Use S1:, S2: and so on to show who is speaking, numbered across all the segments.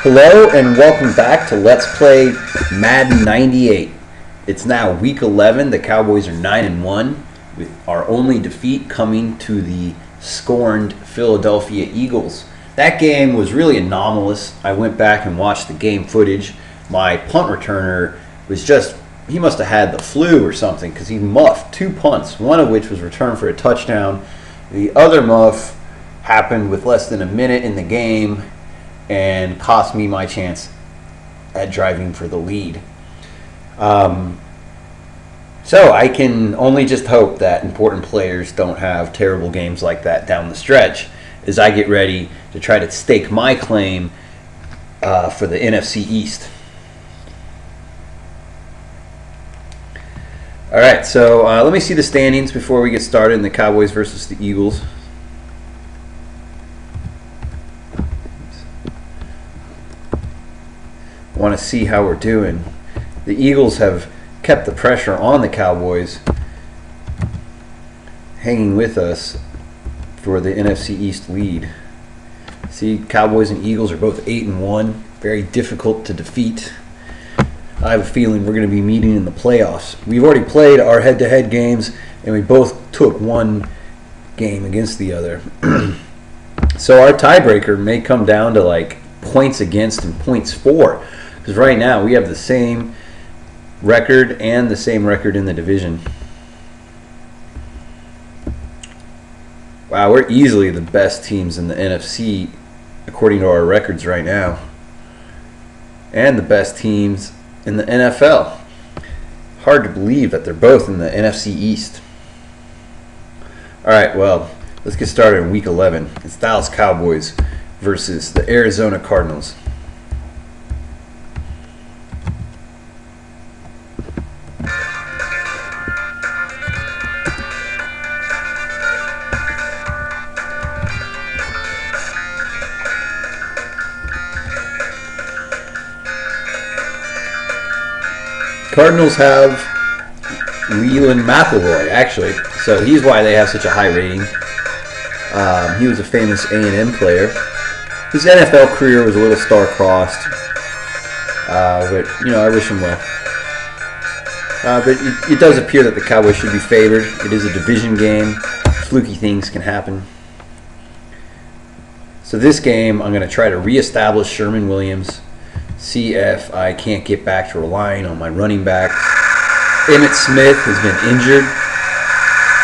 S1: Hello and welcome back to Let's Play Madden 98. It's now week 11. The Cowboys are 9-1 with our only defeat coming to the scorned Philadelphia Eagles. That game was really anomalous. I went back and watched the game footage. My punt returner he must have had the flu or something because he muffed 2 punts, one of which was returned for a touchdown. The other muff happened with less than a minute in the game and cost me my chance at driving for the lead. So I can only just hope that important players don't have terrible games like that down the stretch as I get ready to try to stake my claim for the NFC East. All right, so let me see the standings before we get started in the Cowboys versus the Eagles. I want to see how we're doing. The Eagles have kept the pressure on the Cowboys, hanging with us for the NFC East lead. See, Cowboys and Eagles are both 8-1, very difficult to defeat. I have a feeling we're going to be meeting in the playoffs. We've already played our head-to-head games, and we both took one game against the other. So our tiebreaker may come down to like points against and points for. Because right now we have the same record and the same record in the division. Wow, we're easily the best teams in the NFC according to our records right now. And the best teams in the NFL. Hard to believe that they're both in the NFC East. Alright, well, let's get started in week 11. It's Dallas Cowboys versus the Arizona Cardinals. Cardinals have Leland McElroy, actually, so he's why they have such a high rating. He was a famous A&M player. His NFL career was a little star-crossed, but, you know, I wish him well. But it does appear that the Cowboys should be favored. It is a division game. Fluky things can happen. So this game, I'm going to try to reestablish Sherman Williams. See if I can't get back to relying on my running back. Emmitt Smith has been injured.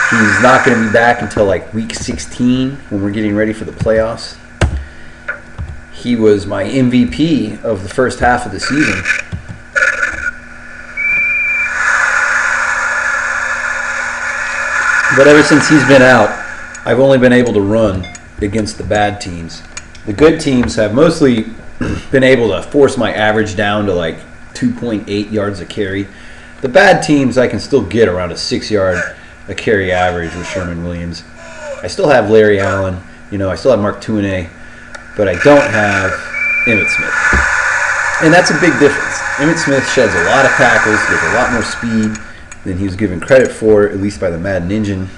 S1: He's not going to be back until like week 16 when we're getting ready for the playoffs. He was my MVP of the first half of the season. But ever since he's been out, I've only been able to run against the bad teams. The good teams have mostly been able to force my average down to like 2.8 yards a carry. The bad teams I can still get around a 6-yard a carry average with Sherman Williams. I still have Larry Allen, I still have Mark Tuinei, but I don't have Emmitt Smith. And that's a big difference. Emmitt Smith sheds a lot of tackles, he has a lot more speed than he was given credit for, at least by the Madden engine.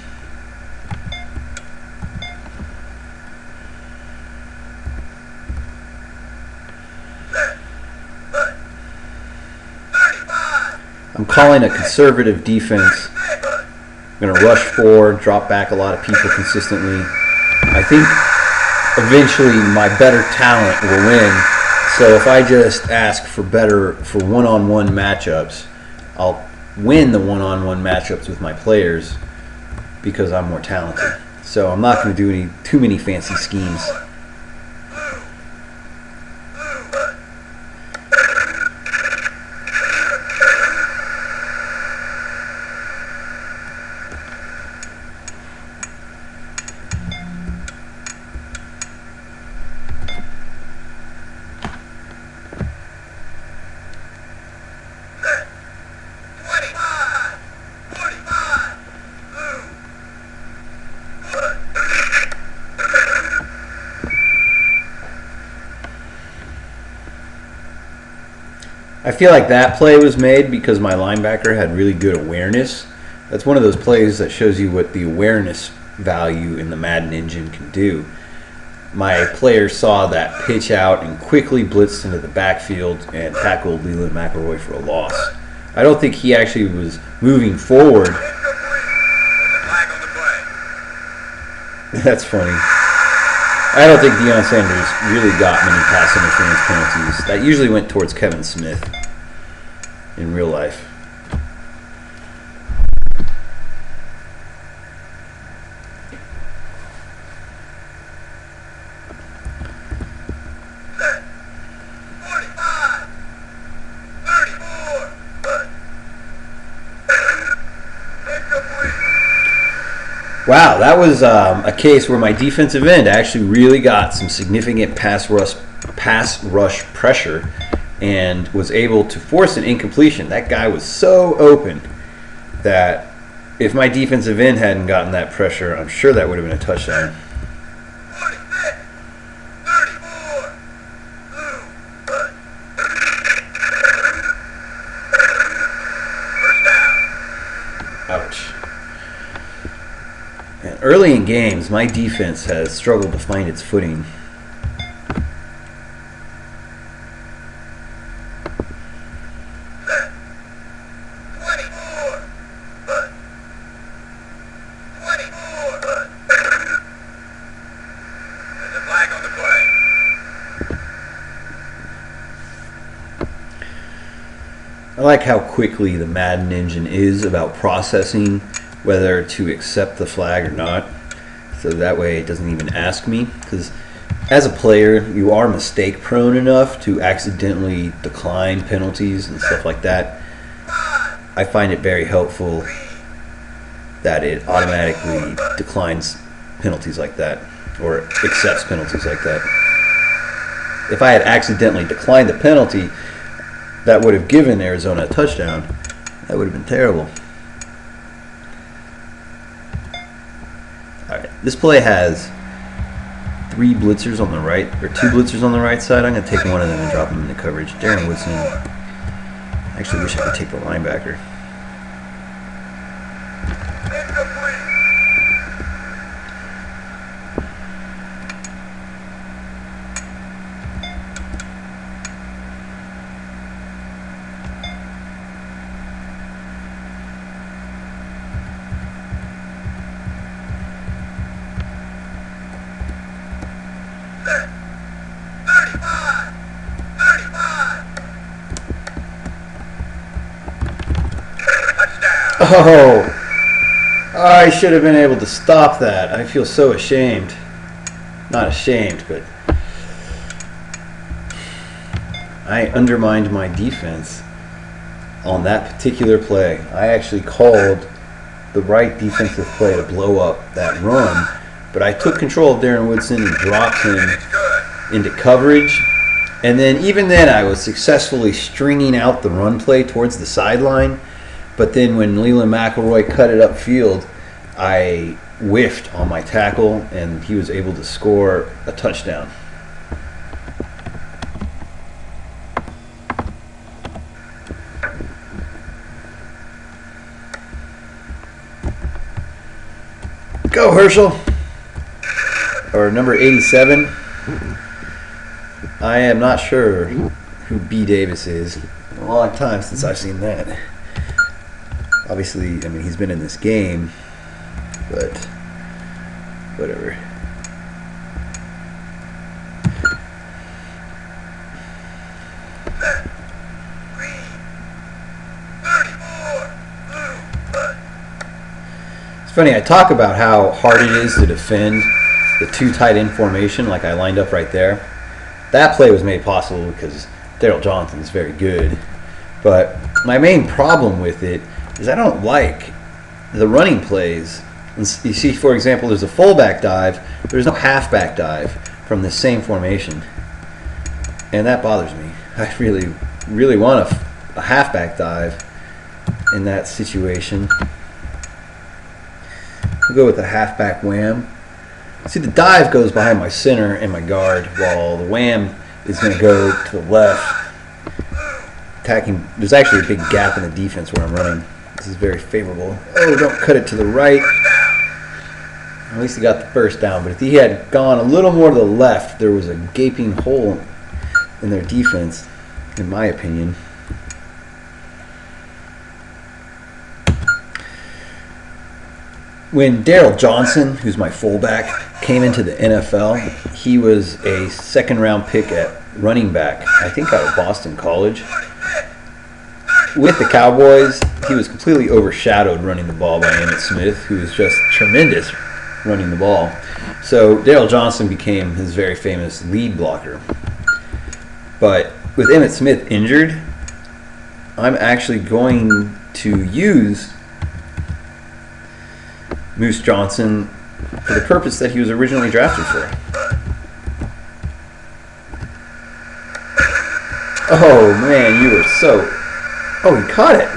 S1: I'm calling a conservative defense. I'm going to rush forward, drop back a lot of people consistently. I think eventually my better talent will win. So if I just ask for one-on-one matchups, I'll win the one-on-one matchups with my players because I'm more talented. So I'm not going to do too many fancy schemes. I feel like that play was made because my linebacker had really good awareness. That's one of those plays that shows you what the awareness value in the Madden engine can do. my player saw that pitch out and quickly blitzed into the backfield and tackled Leland McElroy for a loss. I don't think he actually was moving forward. That's funny. I don't think Deion Sanders really got many pass interference penalties. That usually went towards Kevin Smith in real life. Wow, that was a case where my defensive end actually really got some significant pass rush pressure and was able to force an incompletion. That guy was so open that if my defensive end hadn't gotten that pressure, I'm sure that would have been a touchdown. Ouch. And early in games, my defense has struggled to find its footing. I like how quickly the Madden engine is about processing whether to accept the flag or not, so that way it doesn't even ask me, because as a player you are mistake prone enough to accidentally decline penalties and stuff like that. I find it very helpful that it automatically declines penalties like that, or accepts penalties like that. If I had accidentally declined the penalty that would have given Arizona a touchdown, that would have been terrible. Alright, this play has 3 blitzers on the right, or 2 blitzers on the right side. I'm going to take one of them and drop him into coverage. Darren Woodson. I actually wish I could take the linebacker. Oh, I should have been able to stop that. I feel so ashamed. Not ashamed, but I undermined my defense on that particular play. I actually called the right defensive play to blow up that run, but I took control of Darren Woodson and dropped him into coverage. And then even then I was successfully stringing out the run play towards the sideline. But then when Leland McElroy cut it upfield, I whiffed on my tackle, and he was able to score a touchdown. Go, Herschel! Or number 87. I am not sure who B. Davis is. A long time since I've seen that. Obviously, I mean, he's been in this game, but whatever. It's funny, I talk about how hard it is to defend the 2 tight end formation like I lined up right there. That play was made possible because Daryl Johnson is very good. But my main problem with it is I don't like the running plays. You see, for example, there's a fullback dive. There's no halfback dive from the same formation. And that bothers me. I really, really want a halfback dive in that situation. We'll go with a halfback wham. See, the dive goes behind my center and my guard, while the wham is going to go to the left. Attacking. There's actually a big gap in the defense where I'm running. This is very favorable. Oh, don't cut it to the right. At least he got the first down. But if he had gone a little more to the left, there was a gaping hole in their defense, in my opinion. When Daryl Johnson, who's my fullback, came into the NFL, he was a second-round pick at running back, I think out of Boston College. With the Cowboys, he was completely overshadowed running the ball by Emmitt Smith, who was just tremendous running the ball. So Daryl Johnson became his very famous lead blocker. But with Emmitt Smith injured, I'm actually going to use Moose Johnson for the purpose that he was originally drafted for. Oh man, you were so... Oh, he caught it!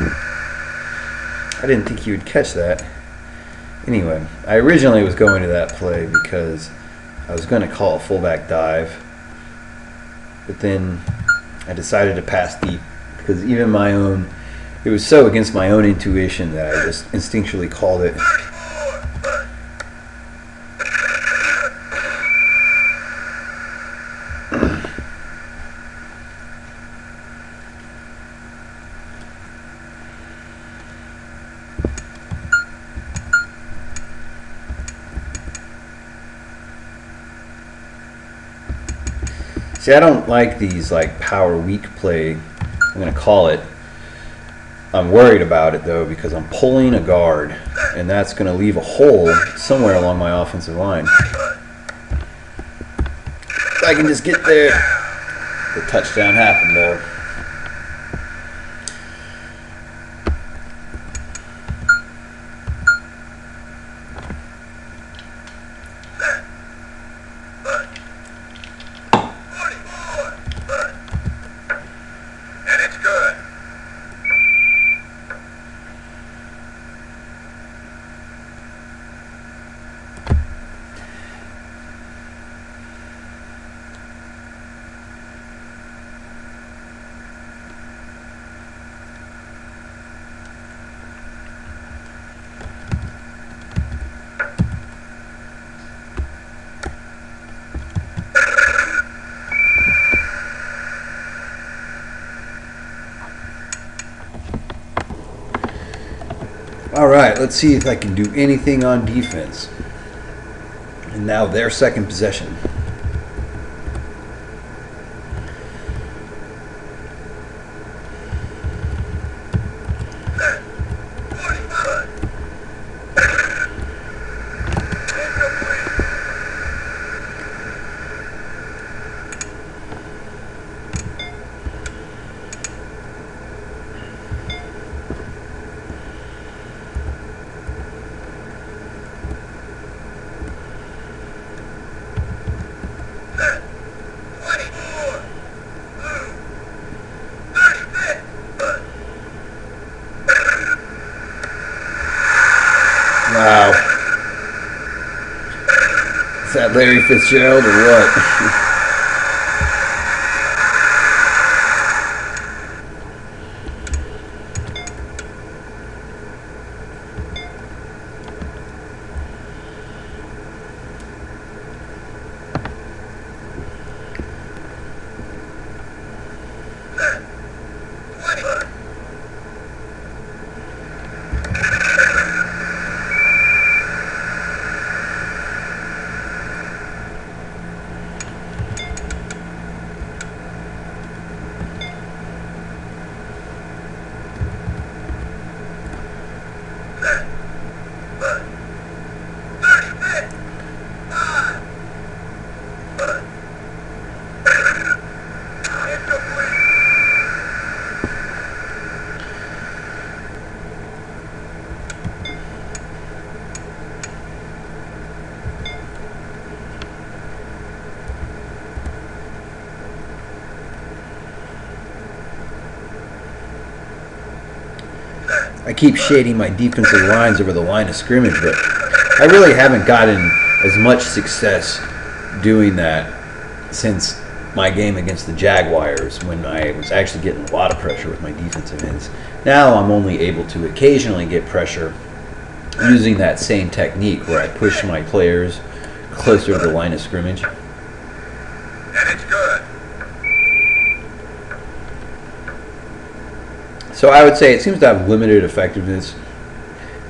S1: I didn't think he would catch that. Anyway, I originally was going to that play because I was going to call a fullback dive, but then I decided to pass deep because even my own... It was so against my own intuition that I just instinctually called it. See, I don't like these like power weak play, I'm going to call it. I'm worried about it though because I'm pulling a guard and that's going to leave a hole somewhere along my offensive line. If I can just get there. The touchdown happened though. All right, let's see if I can do anything on defense. And now their second possession. Wow. Is that Larry Fitzgerald or what? I keep shading my defensive lines over the line of scrimmage, but I really haven't gotten as much success doing that since my game against the Jaguars when I was actually getting a lot of pressure with my defensive ends. Now I'm only able to occasionally get pressure using that same technique where I push my players closer to the line of scrimmage.
S2: And it's good.
S1: So I would say it seems to have limited effectiveness.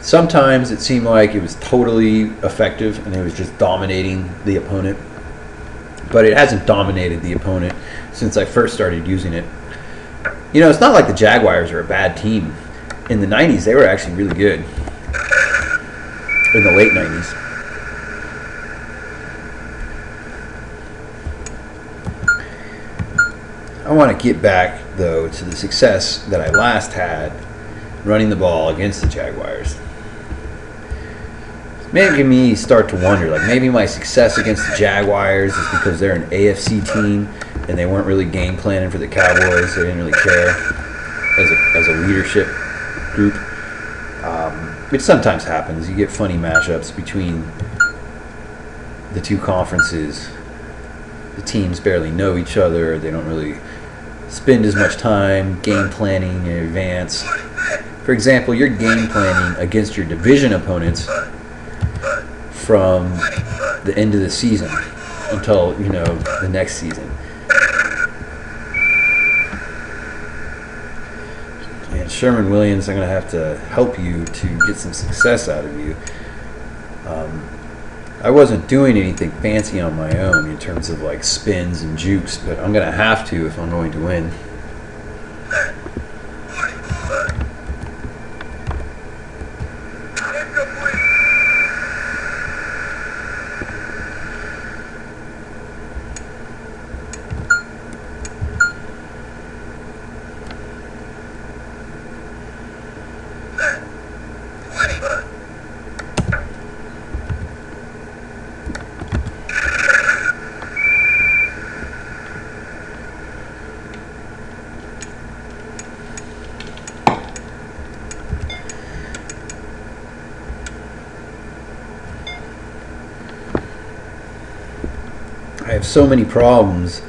S1: Sometimes it seemed like it was totally effective and it was just dominating the opponent. But it hasn't dominated the opponent since I first started using it. You know, it's not like the Jaguars are a bad team. In the 90s, they were actually really good. In the late 90s. I want to get back, though, to the success that I last had running the ball against the Jaguars. It's making me start to wonder, like maybe my success against the Jaguars is because they're an AFC team and they weren't really game planning for the Cowboys. They didn't really care as a leadership group. Which sometimes happens. You get funny mashups between the two conferences. The teams barely know each other. They don't really spend as much time game planning in advance. For example, you're game planning against your division opponents from the end of the season until, you know, the next season. And Sherman Williams, I'm going to have to help you to get some success out of you. I wasn't doing anything fancy on my own in terms of like spins and jukes, but I'm going to have to if I'm going to win. I have so many problems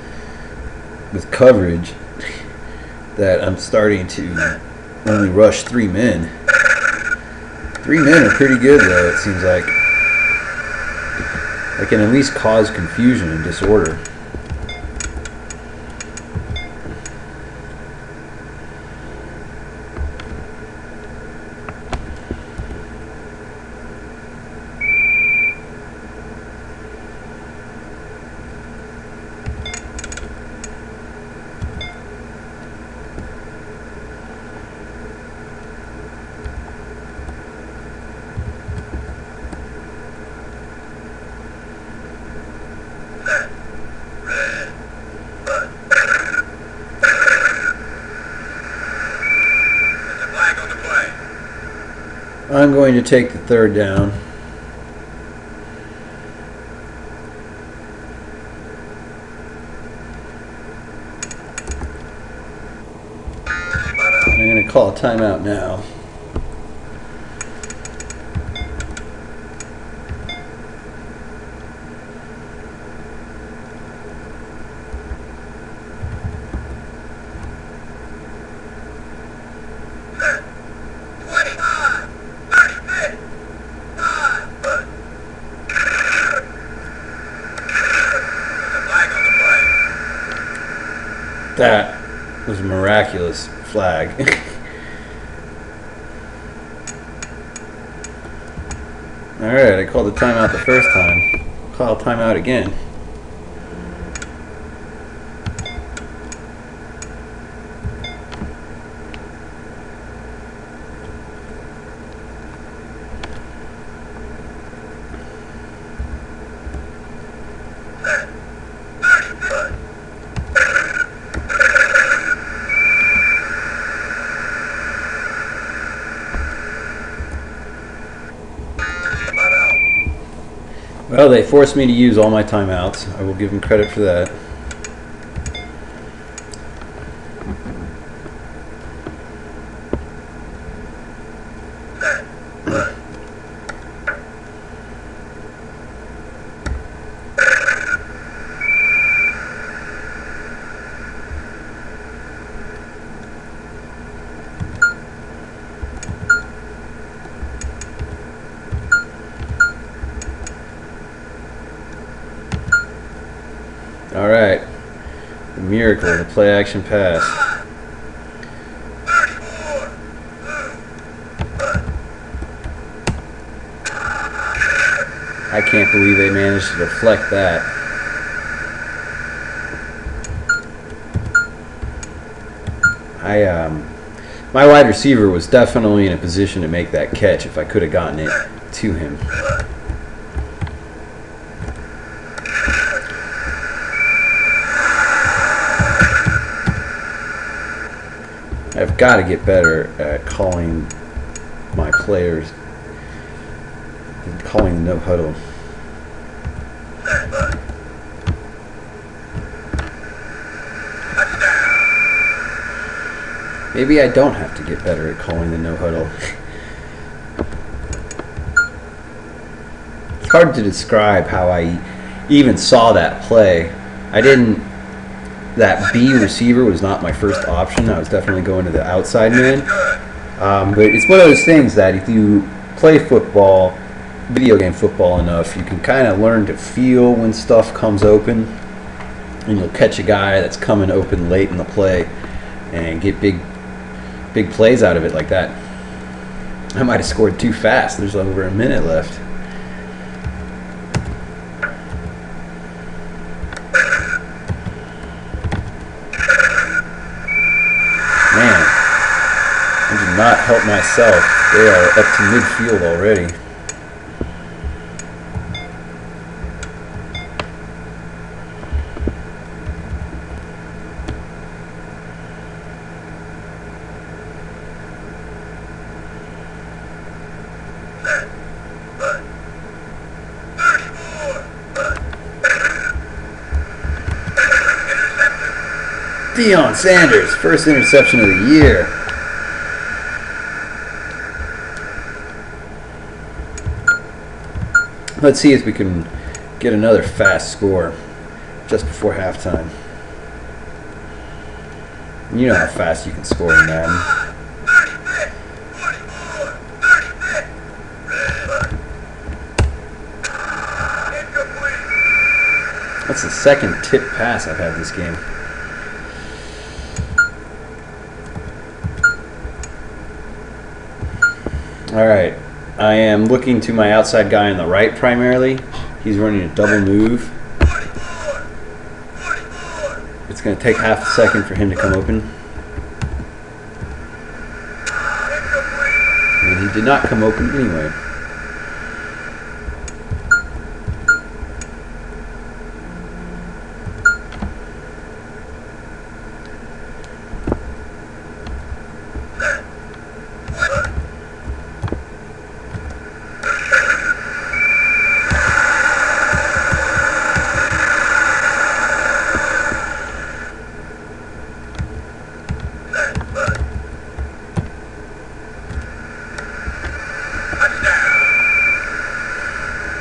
S1: with coverage that I'm starting to only rush 3 men. 3 men are pretty good, though, it seems like. I can at least cause confusion and disorder. I'm going to take the 3rd down. And I'm going to call a timeout now. That was a miraculous flag. Alright, I called the timeout the first time. Call timeout again. Well, they forced me to use all my timeouts. I will give them credit for that. miracle, the play action pass.
S2: 34.
S1: I can't believe they managed to deflect that. My wide receiver was definitely in a position to make that catch if I could have gotten it to him. I've got to get better at calling my players, calling the no huddle. Maybe I don't have to get better at calling the no huddle. It's hard to describe how I even saw that play. That B receiver was not my first option. I was definitely going to the outside man. But it's one of those things that if you play football, video game football enough, you can kind of learn to feel when stuff comes open. And you'll catch a guy that's coming open late in the play and get big plays out of it like that. I might have scored too fast. There's over a minute left. Man, I did not help myself. They are up to midfield already. Deion Sanders, first interception of the year. Let's see if we can get another fast score just before halftime. You know how fast you can score in Madden. That's the second tip pass I've had this game. Alright, I am looking to my outside guy on the right primarily. He's running a double move. It's going to take half a second for him to come open. And he did not come open anyway.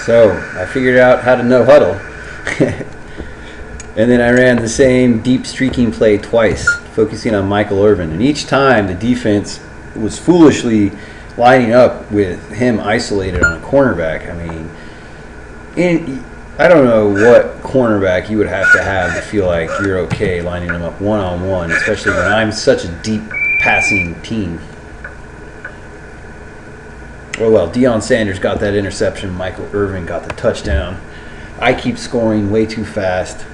S1: So I figured out how to no huddle. And then I ran the same deep streaking play twice, focusing on Michael Irvin. And each time the defense was foolishly lining up with him isolated on a cornerback. I mean, I don't know what cornerback you would have to feel like you're okay lining them up one-on-one, especially when I'm such a deep passing team. Oh well, Deion Sanders got that interception. Michael Irvin got the touchdown. I keep scoring way too fast.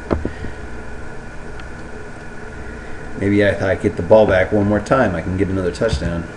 S1: Maybe if I get the ball back one more time, I can get another touchdown.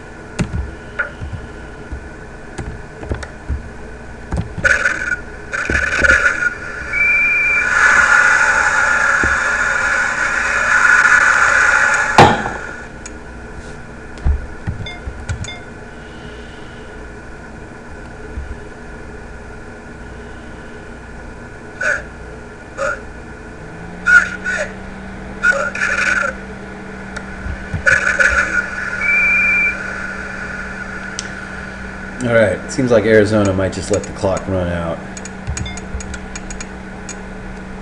S1: Alright, seems like Arizona might just let the clock run out.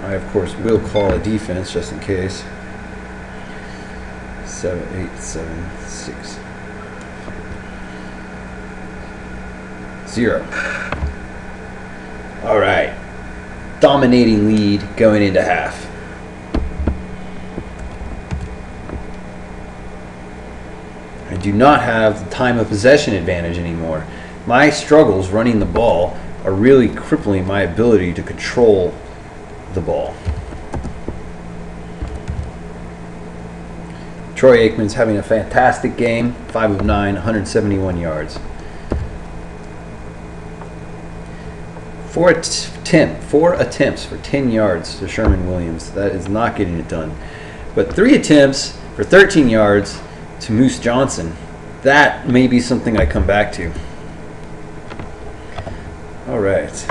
S1: I, of course, will call a defense just in case. 7, 8, 7, 6, 0. Alright. Dominating lead going into half. do not have the time of possession advantage anymore. My struggles running the ball are really crippling my ability to control the ball. Troy Aikman's having a fantastic game, 5 of 9, 171 yards. 4 attempts for 10 yards to Sherman Williams. That is not getting it done. But 3 attempts for 13 yards to Moose Johnson. That may be something I come back to. All right.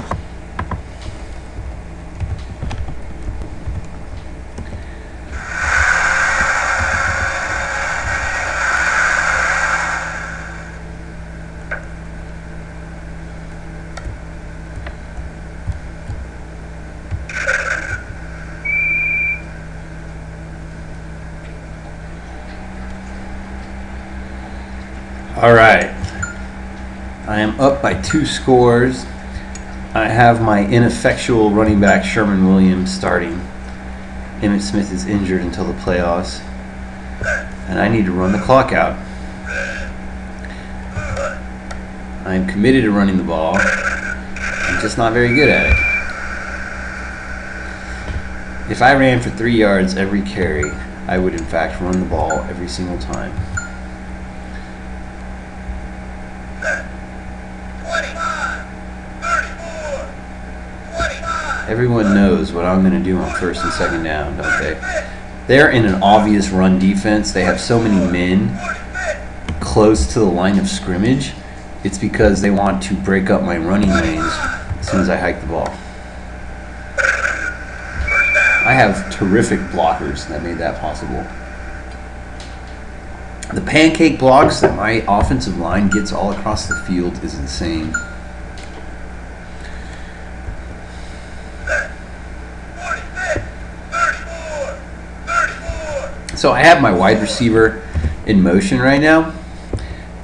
S1: All right. I am up by 2 scores. I have my ineffectual running back Sherman Williams starting. Emmitt Smith is injured until the playoffs. And I need to run the clock out. I am committed to running the ball. I'm just not very good at it. If I ran for 3 yards every carry, I would in fact run the ball every single time.
S2: 25, 34, 25.
S1: Everyone knows what I'm going to do on first and second down, don't they? They're in an obvious run defense. They have so many men close to the line of scrimmage. It's because they want to break up my running lanes as soon as I hike the ball. I have terrific blockers that made that possible. The pancake blocks that my offensive line gets all across the field is insane. So I have my wide receiver in motion right now,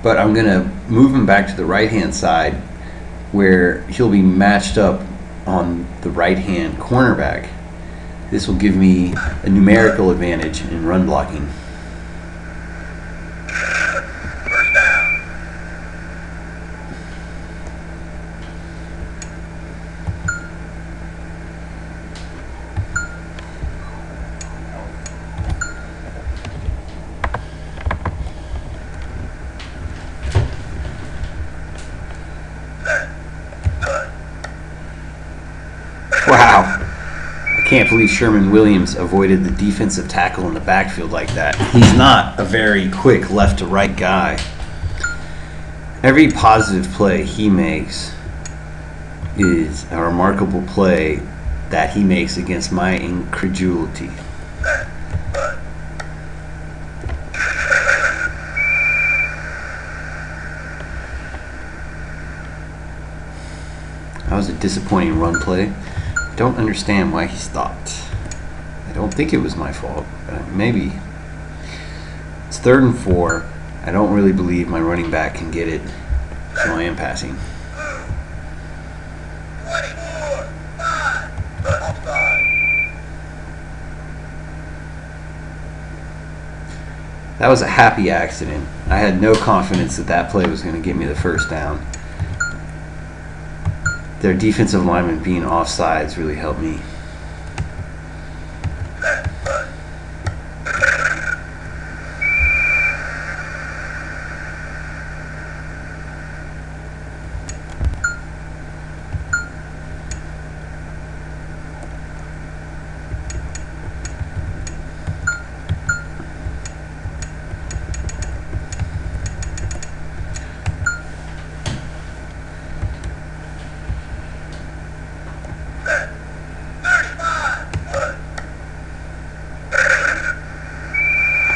S1: but I'm going to move him back to the right-hand side where he'll be matched up on the right-hand cornerback. This will give me a numerical advantage in run blocking.
S2: First down.
S1: Wow. I can't believe Sherman Williams avoided the defensive tackle in the backfield like that. He's not a very quick left to right guy. Every positive play he makes is a remarkable play that he makes against my incredulity. That was a disappointing run play. I don't understand why he stopped. I don't think it was my fault, but maybe. It's 3rd and 4. I don't really believe my running back can get it, so I am passing.
S2: 24, 5, offside.
S1: That was a happy accident. I had no confidence that that play was going to get me the first down. Their defensive lineman being offsides really helped me.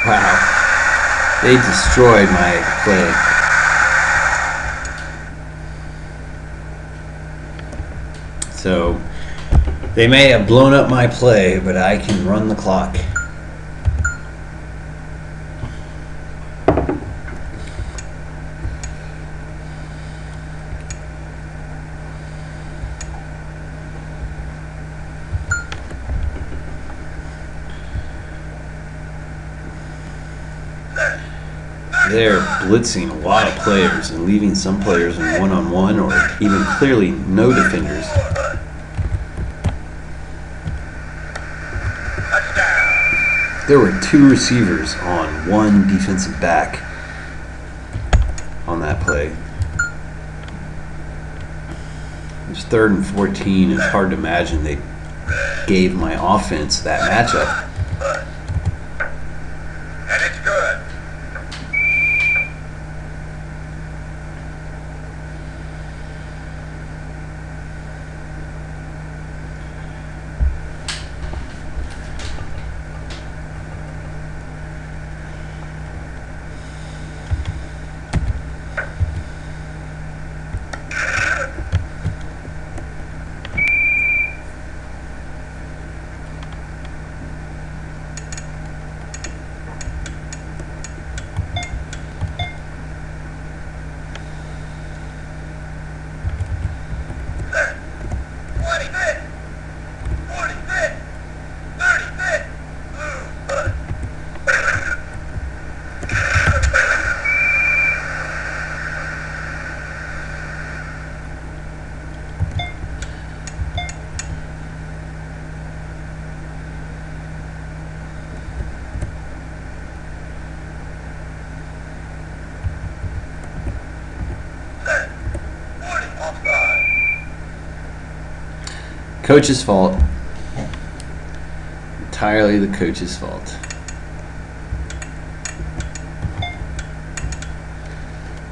S1: Wow. They destroyed my play. So, they may have blown up my play, but I can run the clock. They're blitzing a lot of players and leaving some players in one-on-one or even clearly no defenders. There were 2 receivers on 1 defensive back on that play. It was 3rd and 14. It's hard to imagine they gave my offense that matchup.
S2: And it's good.
S1: Coach's fault. Entirely the coach's fault.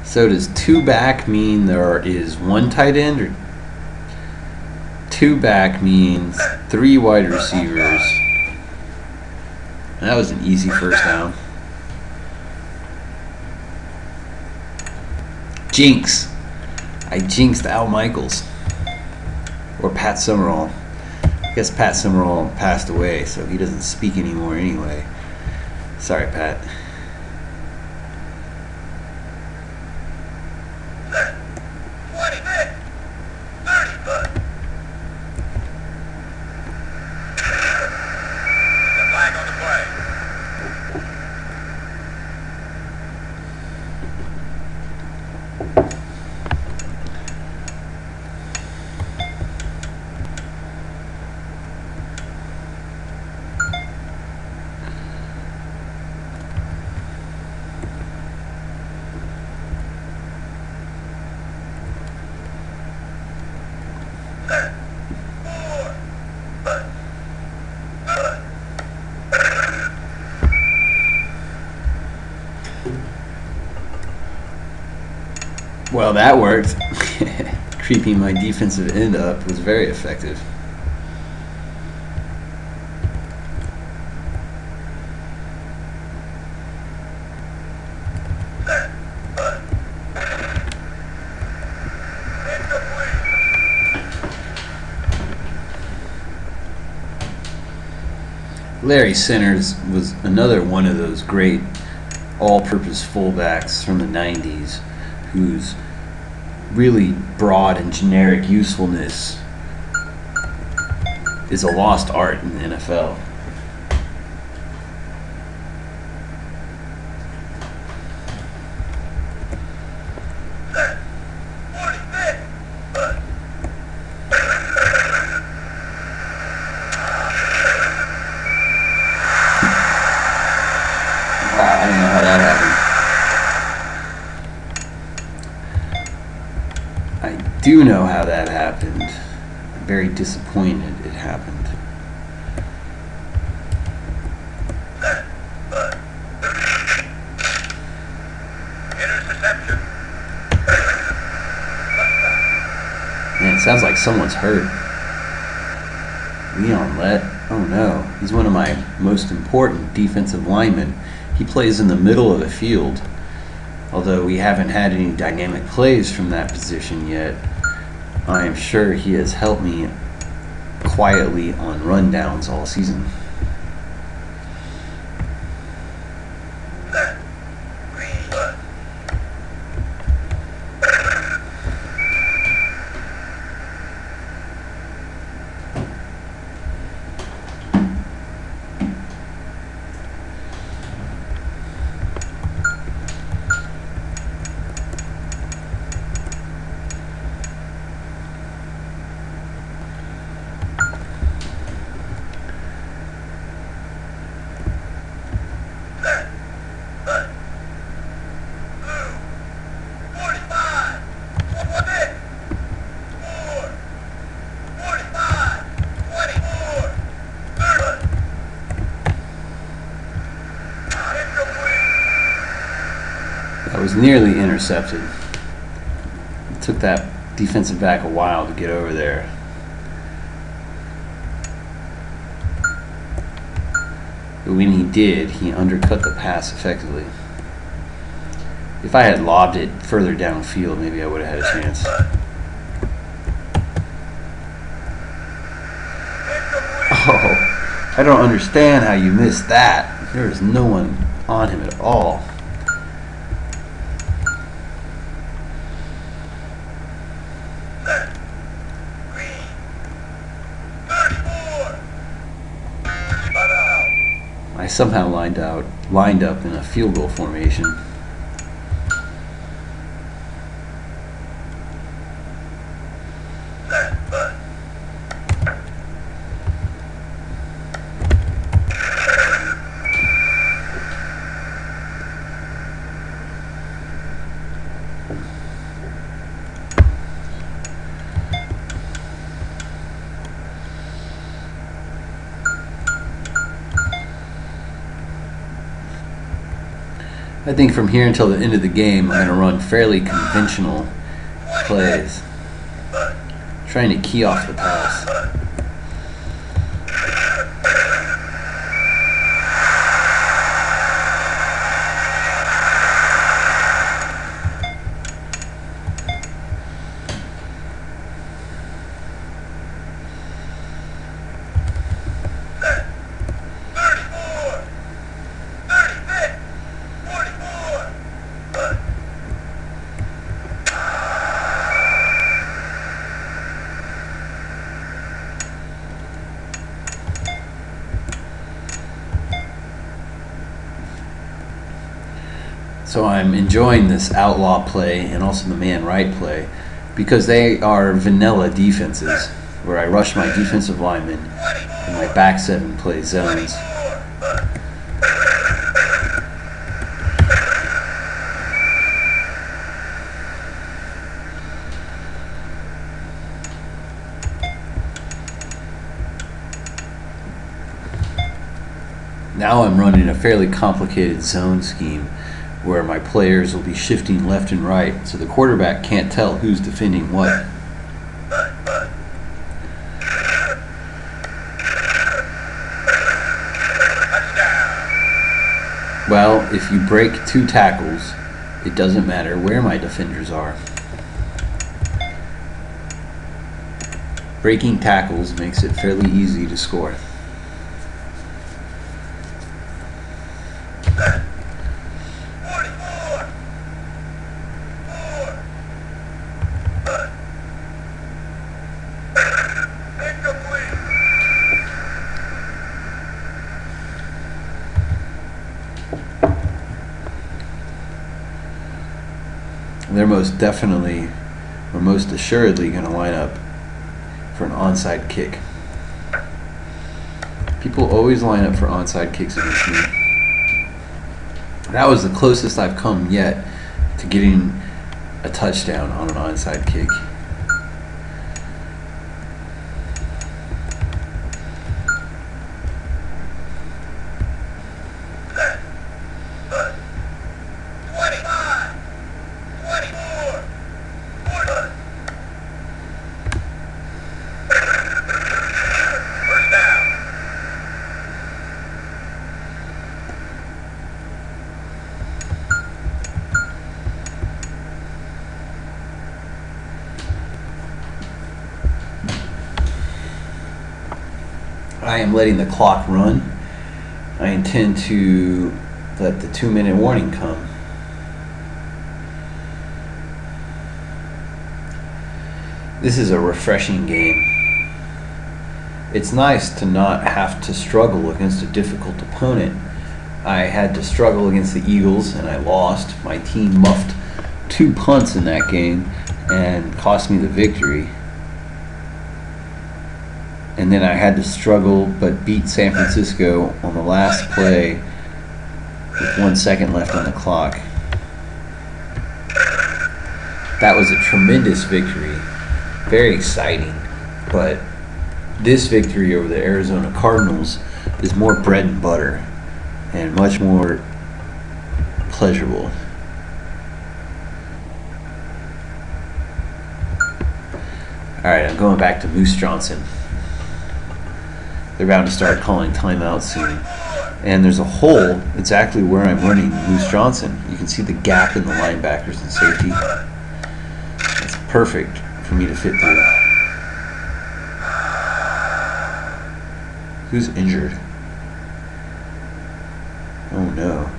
S1: So does 2 back mean there is 1 tight end, or 2 back means 3 wide receivers? And that was an easy first down. Jinx. I jinxed Al Michaels. Or Pat Summerall. I guess Pat Summerall passed away, so he doesn't speak anymore anyway. Sorry, Pat. Well, that worked. Creeping my defensive end up was very effective. Larry Centers was another one of those great all-purpose fullbacks from the 90s whose really broad and generic usefulness is a lost art in the NFL. I don't know how that happened. I do know how that happened. I'm very disappointed it happened.
S2: Interception.
S1: Man, it sounds like someone's hurt. Leon Lett? Oh no, he's one of my most important defensive linemen. He plays in the middle of the field. Although we haven't had any dynamic plays from that position yet, I am sure he has helped me quietly on rundowns all season. That was nearly intercepted. It took that defensive back a while to get over there. But when he did, he undercut the pass effectively. If I had lobbed it further downfield, maybe I would have had a chance. Oh, I don't understand how you missed that. There was no one on him at all. I somehow lined up in a field goal formation. I think from here until the end of the game, I'm going to run fairly conventional plays, trying to key off the pass. So I'm enjoying this outlaw play and also the man right play because they are vanilla defenses where I rush my defensive linemen and my back seven play zones. Now I'm running a fairly complicated zone scheme where my players will be shifting left and right, so the quarterback can't tell who's defending what. Well, if you break two tackles, it doesn't matter where my defenders are. Breaking tackles makes it fairly easy to score. They're most definitely, or most assuredly, going to line up for an onside kick. People always line up for onside kicks against me. That was the closest I've come yet to getting a touchdown on an onside kick. I am letting the clock run. I intend to let the 2-minute warning come. This is a refreshing game. It's nice to not have to struggle against a difficult opponent. I had to struggle against the Eagles and I lost. My team muffed 2 punts in that game and cost me the victory. And then I had to struggle but beat San Francisco on the last play with 1 second left on the clock. That was a tremendous victory, very exciting, but this victory over the Arizona Cardinals is more bread and butter and much more pleasurable. All right, I'm going back to Moose Johnson. They're about to start calling timeouts soon. And there's a hole exactly where I'm running Moose Johnson. You can see the gap in the linebackers and safety. It's perfect for me to fit through. Who's injured? Oh no.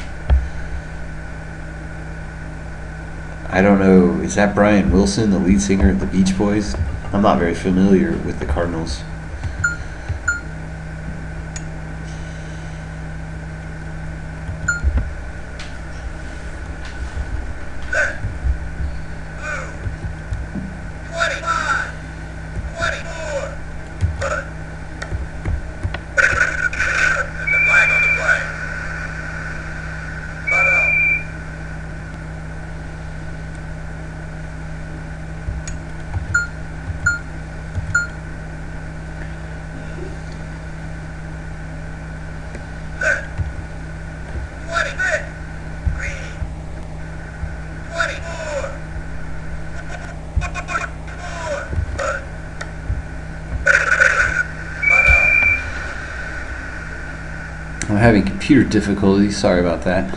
S1: I don't know. Is that Brian Wilson, the lead singer of the Beach Boys? I'm not very familiar with the Cardinals. I'm having computer difficulties. Sorry about that.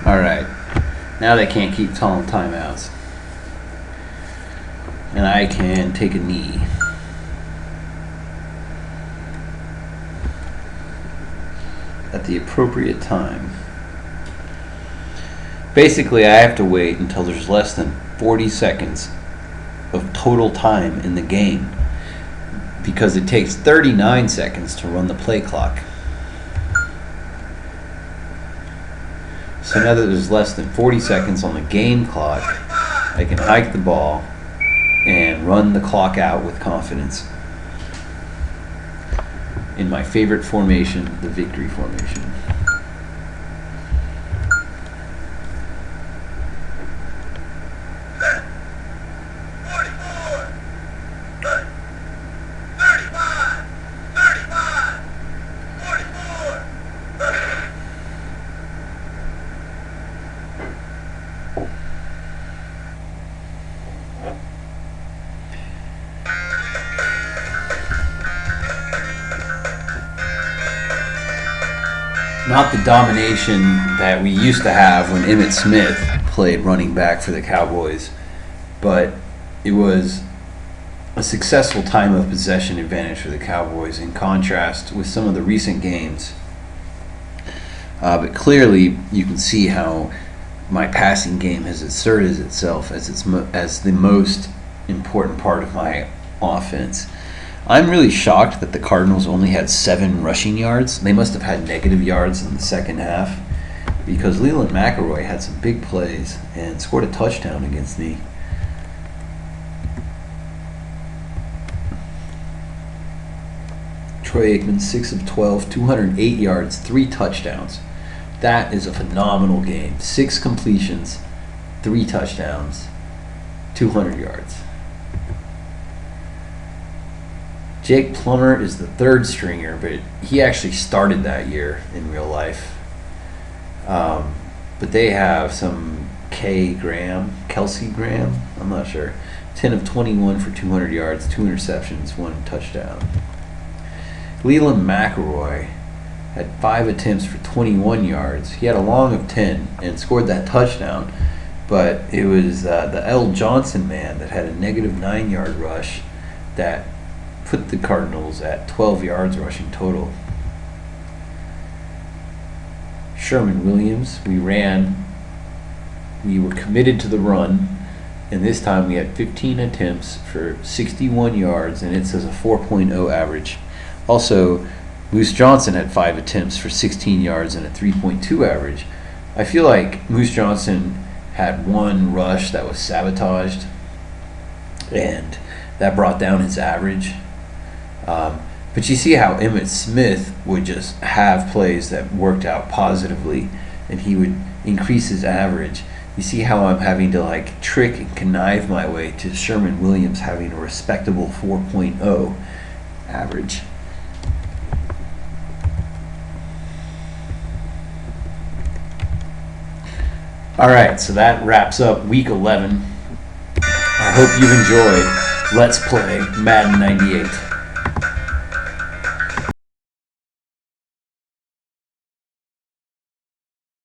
S1: All right. Now they can't keep calling timeouts. And I can take a knee. At the appropriate time. Basically, I have to wait until there's less than 40 seconds of total time in the game because it takes 39 seconds to run the play clock. So now that there's less than 40 seconds on the game clock, I can hike the ball and run the clock out with confidence. In my favorite formation, the victory formation. Not the domination that we used to have when Emmitt Smith played running back for the Cowboys, but it was a successful time of possession advantage for the Cowboys in contrast with some of the recent games. But clearly you can see how my passing game has asserted itself as the most important part of my offense. I'm really shocked that the Cardinals only had 7 rushing yards. They must have had negative yards in the second half because Leland McElroy had some big plays and scored a touchdown against me. Troy Aikman, 6 of 12, 208 yards, 3 touchdowns. That is a phenomenal game. 6 completions, 3 touchdowns, 200 yards. Jake Plummer is the 3rd stringer, but he actually started that year in real life. But they have some Kelsey Graham, I'm not sure. 10 of 21 for 200 yards, 2 interceptions, 1 touchdown. Leland McElroy had 5 attempts for 21 yards. He had a long of 10 and scored that touchdown, but it was the L. Johnson man that had a negative 9-yard rush that put the Cardinals at 12 yards rushing total. Sherman Williams, we were committed to the run, and this time we had 15 attempts for 61 yards, and it says a 4.0 average. Also, Moose Johnson had 5 attempts for 16 yards and a 3.2 average. I feel like Moose Johnson had 1 rush that was sabotaged, and that brought down his average. But you see how Emmitt Smith would just have plays that worked out positively, and he would increase his average. You see how I'm having to like trick and connive my way to Sherman Williams having a respectable 4.0 average. Alright, so that wraps up week 11. I hope you've enjoyed Let's Play Madden 98.